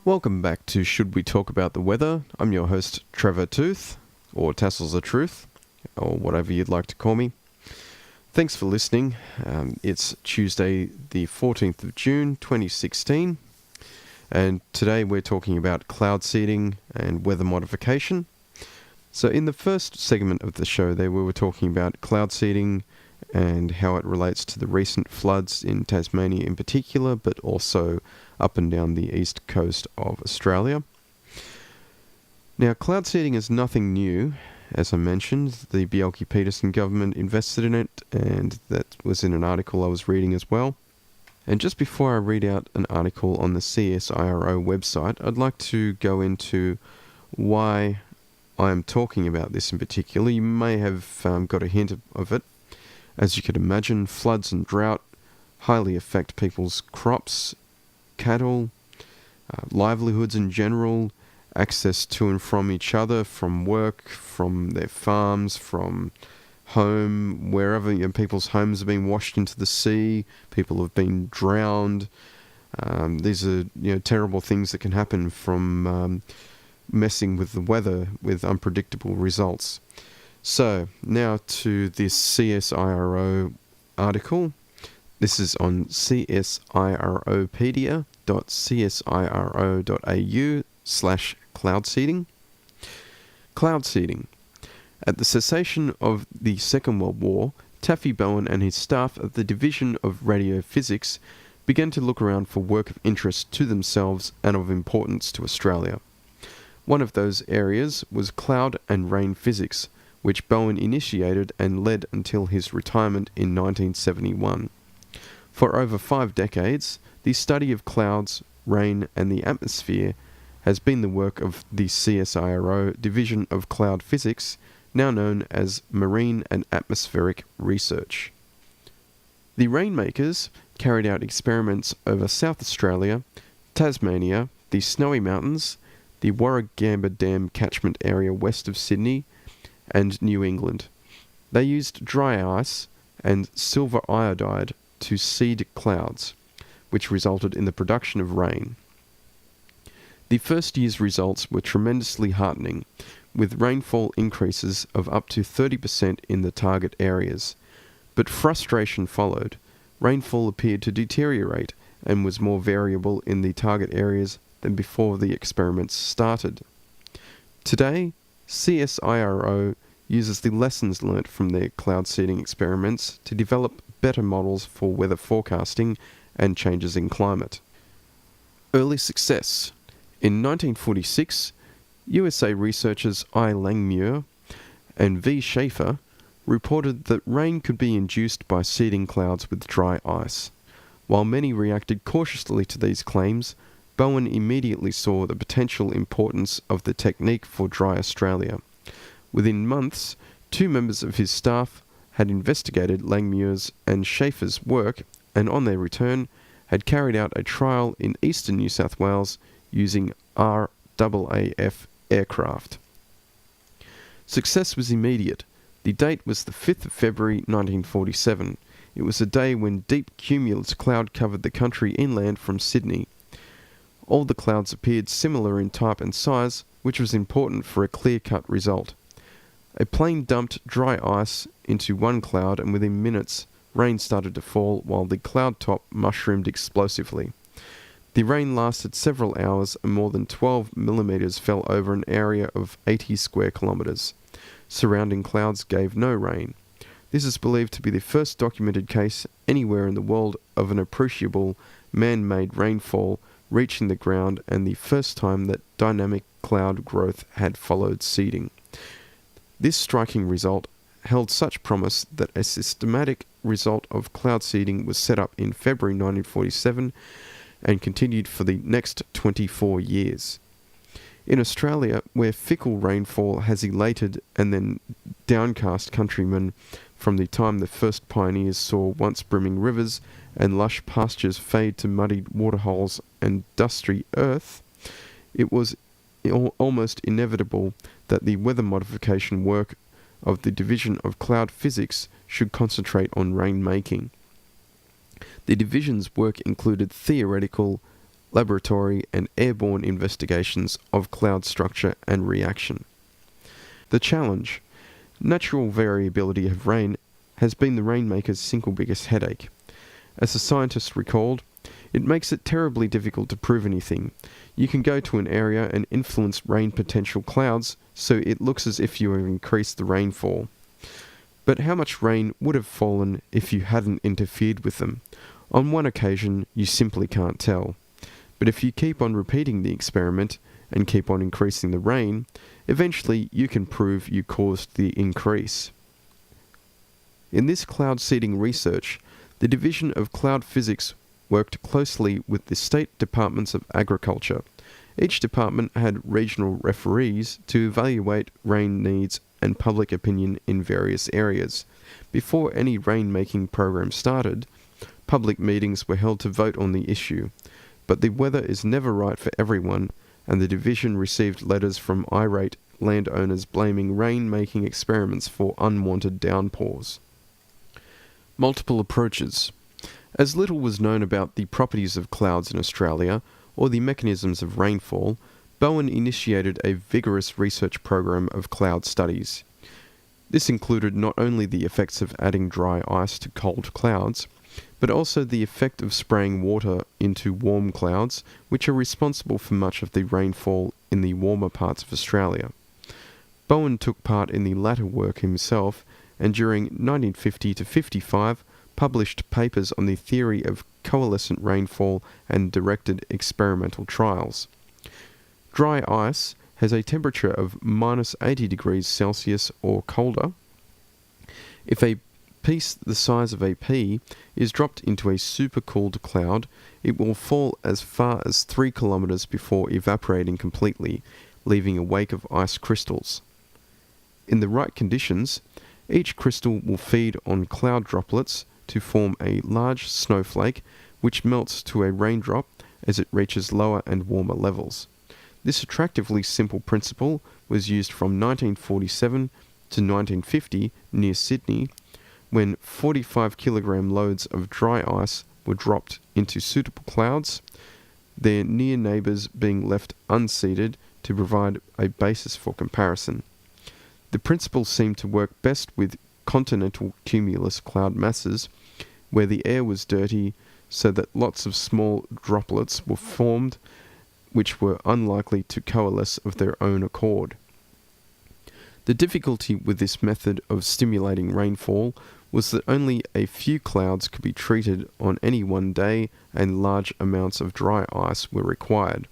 Welcome back to Should We Talk About the Weather? I'm your host, Trevor Tooth, or Tassels of Truth, or whatever you'd like to call me. Thanks for listening. It's Tuesday, the 14th of June, 2016, and today we're talking about cloud seeding and weather modification. So in the first segment of the show there, we were talking about cloud seeding and how it relates to the recent floods in Tasmania in particular, but also up and down the east coast of Australia. Now, cloud seeding is nothing new. As I mentioned, the Milkk-Peterson government invested in it, and that was in an article I was reading as well. And just before I read out an article on the CSIRO website, I'd like to go into why I'm talking about this in particular. You may have got a hint of it. As you could imagine, floods and drought highly affect people's crops, cattle, livelihoods in general, access to and from each other, from work, from their farms, from home, wherever. People's homes have been washed into the sea, people have been drowned. These are terrible things that can happen from messing with the weather with unpredictable results. So, now to this CSIRO article. This is on csIropedia.csiro.au/cloud seeding. Cloud seeding. At the cessation of the Second World War, Taffy Bowen and his staff at the Division of Radiophysics began to look around for work of interest to themselves and of importance to Australia. One of those areas was cloud and rain physics, which Bowen initiated and led until his retirement in 1971. For over 5 decades, the study of clouds, rain, and the atmosphere has been the work of the CSIRO Division of Cloud Physics, now known as Marine and Atmospheric Research. The Rainmakers carried out experiments over South Australia, Tasmania, the Snowy Mountains, the Warragamba Dam catchment area west of Sydney, and New England. They used dry ice and silver iodide to seed clouds, which resulted in the production of rain. The first year's results were tremendously heartening, with rainfall increases of up to 30% in the target areas. But frustration followed. Rainfall appeared to deteriorate and was more variable in the target areas than before the experiments started. Today, CSIRO uses the lessons learnt from their cloud seeding experiments to develop better models for weather forecasting and changes in climate. Early success. In 1946, USA researchers I. Langmuir and V. Schaefer reported that rain could be induced by seeding clouds with dry ice. While many reacted cautiously to these claims, Bowen immediately saw the potential importance of the technique for dry Australia. Within months, 2 members of his staff had investigated Langmuir's and Schaefer's work, and on their return had carried out a trial in eastern New South Wales using RAAF aircraft. Success was immediate. The date was the 5th of February 1947. It was a day when deep cumulus cloud covered the country inland from Sydney. All the clouds appeared similar in type and size, which was important for a clear-cut result. A plane dumped dry ice into one cloud, and within minutes, rain started to fall while the cloud top mushroomed explosively. The rain lasted several hours, and more than 12 millimetres fell over an area of 80 square kilometres. Surrounding clouds gave no rain. This is believed to be the first documented case anywhere in the world of an appreciable man-made rainfall reaching the ground, and the first time that dynamic cloud growth had followed seeding. This striking result held such promise that a systematic result of cloud seeding was set up in February 1947 and continued for the next 24 years. In Australia, where fickle rainfall has elated and then downcast countrymen from the time the first pioneers saw once brimming rivers and lush pastures fade to muddied waterholes and dusty earth, it was almost inevitable that the weather modification work of the Division of Cloud Physics should concentrate on rain-making. The division's work included theoretical laboratory and airborne investigations of cloud structure and reaction. The challenge: natural variability of rain has been the rainmaker's single biggest headache. As the scientists recalled, it makes it terribly difficult to prove anything. You can go to an area and influence rain potential clouds so it looks as if you have increased the rainfall. But how much rain would have fallen if you hadn't interfered with them? On one occasion, you simply can't tell. But if you keep on repeating the experiment and keep on increasing the rain, eventually you can prove you caused the increase. In this cloud seeding research, the Division of Cloud Physics worked closely with the state departments of agriculture. Each department had regional referees to evaluate rain needs and public opinion in various areas. Before any rain-making program started, public meetings were held to vote on the issue. But the weather is never right for everyone, and the division received letters from irate landowners blaming rain-making experiments for unwanted downpours. Multiple approaches. As little was known about the properties of clouds in Australia or the mechanisms of rainfall, Bowen initiated a vigorous research program of cloud studies. This included not only the effects of adding dry ice to cold clouds, but also the effect of spraying water into warm clouds, which are responsible for much of the rainfall in the warmer parts of Australia. Bowen took part in the latter work himself, and during 1950 to 55 published papers on the theory of coalescent rainfall and directed experimental trials. Dry ice has a temperature of minus 80 degrees Celsius or colder. If a piece the size of a pea is dropped into a supercooled cloud, it will fall as far as 3 kilometers before evaporating completely, leaving a wake of ice crystals. In the right conditions, each crystal will feed on cloud droplets to form a large snowflake which melts to a raindrop as it reaches lower and warmer levels. This attractively simple principle was used from 1947 to 1950 near Sydney, when 45 kilogram loads of dry ice were dropped into suitable clouds, their near neighbours being left unseeded to provide a basis for comparison. The principle seemed to work best with continental cumulus cloud masses, where the air was dirty so that lots of small droplets were formed which were unlikely to coalesce of their own accord. The difficulty with this method of stimulating rainfall was that only a few clouds could be treated on any one day and large amounts of dry ice were required.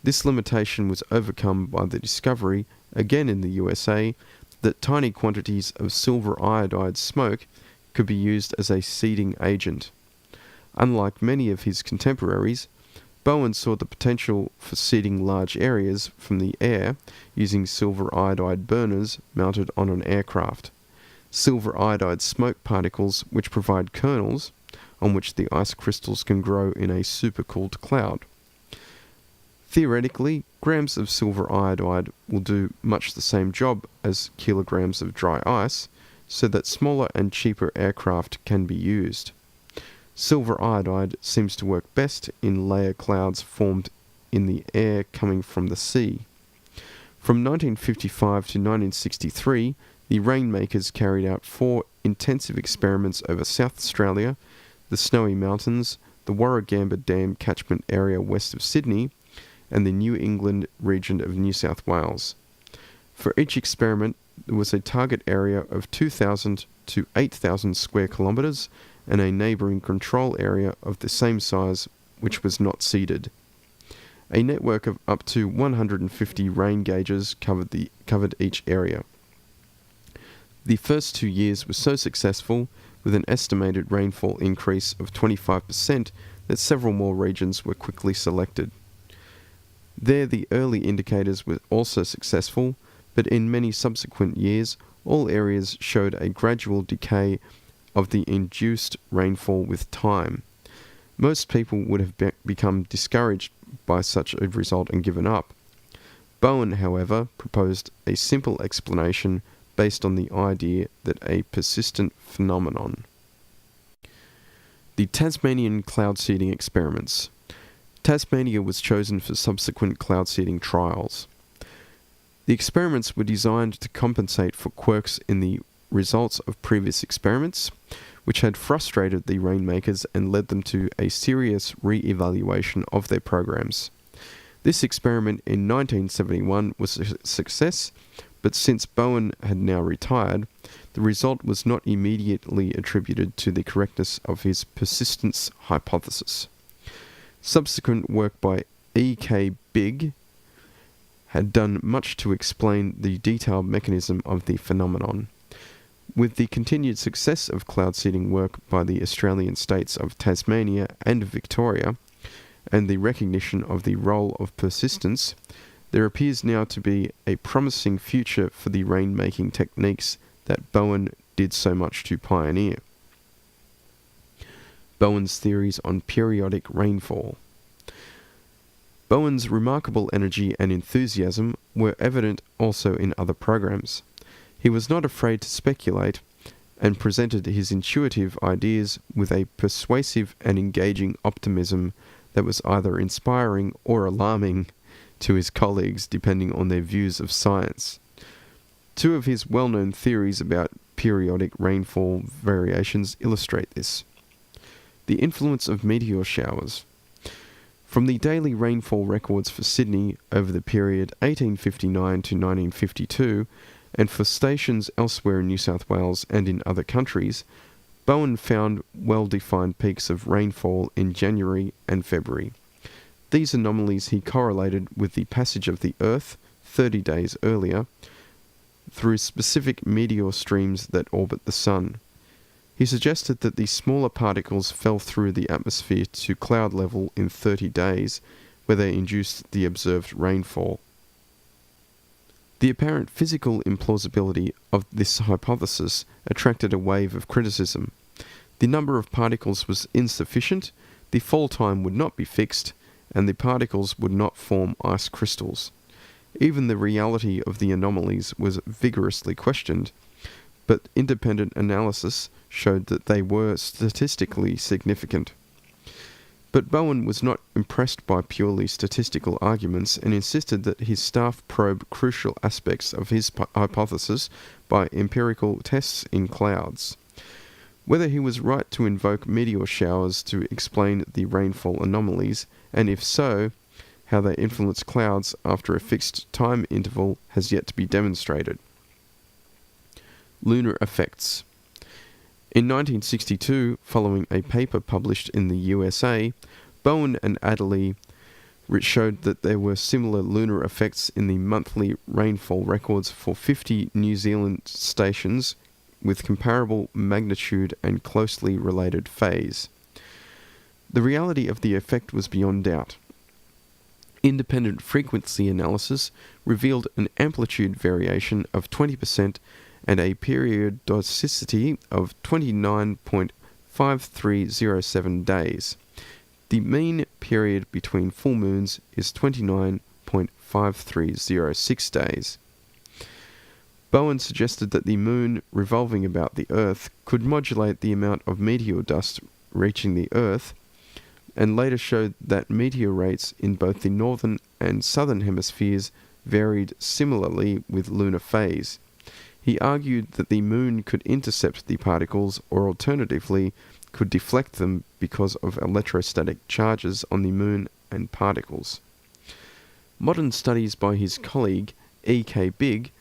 This limitation was overcome by the discovery, again in the USA, that tiny quantities of silver iodide smoke could be used as a seeding agent. Unlike many of his contemporaries, Bowen saw the potential for seeding large areas from the air using silver iodide burners mounted on an aircraft. Silver iodide smoke particles which provide kernels on which the ice crystals can grow in a supercooled cloud. Theoretically, grams of silver iodide will do much the same job as kilograms of dry ice, so that smaller and cheaper aircraft can be used. Silver iodide seems to work best in layer clouds formed in the air coming from the sea. From 1955 to 1963, the rainmakers carried out 4 intensive experiments over South Australia, the Snowy Mountains, the Warragamba Dam catchment area west of Sydney, and the New England region of New South Wales. For each experiment, there was a target area of 2,000 to 8,000 square kilometres and a neighbouring control area of the same size which was not seeded. A network of up to 150 rain gauges covered each area. The first 2 years were so successful, with an estimated rainfall increase of 25%, that several more regions were quickly selected. There the early indicators were also successful, but in many subsequent years, all areas showed a gradual decay of the induced rainfall with time. Most people would have become discouraged by such a result and given up. Bowen, however, proposed a simple explanation based on the idea that a persistent phenomenon. The Tasmanian cloud seeding experiments. Tasmania was chosen for subsequent cloud seeding trials. The experiments were designed to compensate for quirks in the results of previous experiments, which had frustrated the rainmakers and led them to a serious re-evaluation of their programs. This experiment in 1971 was a success, but since Bowen had now retired, the result was not immediately attributed to the correctness of his persistence hypothesis. Subsequent work by E.K. Bigg had done much to explain the detailed mechanism of the phenomenon. With the continued success of cloud seeding work by the Australian states of Tasmania and Victoria, and the recognition of the role of persistence, there appears now to be a promising future for the rain-making techniques that Bowen did so much to pioneer. Bowen's theories on periodic rainfall. Bowen's remarkable energy and enthusiasm were evident also in other programs. He was not afraid to speculate, and presented his intuitive ideas with a persuasive and engaging optimism that was either inspiring or alarming to his colleagues, depending on their views of science. Two of his well-known theories about periodic rainfall variations illustrate this. The influence of meteor showers. From the daily rainfall records for Sydney over the period 1859 to 1952, and for stations elsewhere in New South Wales and in other countries, Bowen found well-defined peaks of rainfall in January and February. These anomalies he correlated with the passage of the Earth 30 days earlier through specific meteor streams that orbit the Sun. He suggested that the smaller particles fell through the atmosphere to cloud level in 30 days, where they induced the observed rainfall. The apparent physical implausibility of this hypothesis attracted a wave of criticism. The number of particles was insufficient, the fall time would not be fixed, and the particles would not form ice crystals. Even the reality of the anomalies was vigorously questioned, but independent analysis showed that they were statistically significant. But Bowen was not impressed by purely statistical arguments and insisted that his staff probe crucial aspects of his hypothesis by empirical tests in clouds. Whether he was right to invoke meteor showers to explain the rainfall anomalies, and if so, how they influence clouds after a fixed time interval, has yet to be demonstrated. Lunar effects. In 1962, following a paper published in the USA, Bowen and Adderley showed that there were similar lunar effects in the monthly rainfall records for 50 New Zealand stations with comparable magnitude and closely related phase. The reality of the effect was beyond doubt. Independent frequency analysis revealed an amplitude variation of 20% and a periodicity of 29.5307 days. The mean period between full moons is 29.5306 days. Bowen suggested that the moon revolving about the Earth could modulate the amount of meteor dust reaching the Earth, and later showed that meteor rates in both the northern and southern hemispheres varied similarly with lunar phase. He argued that the moon could intercept the particles, or alternatively, could deflect them because of electrostatic charges on the moon and particles. Modern studies by his colleague E.K. Bigg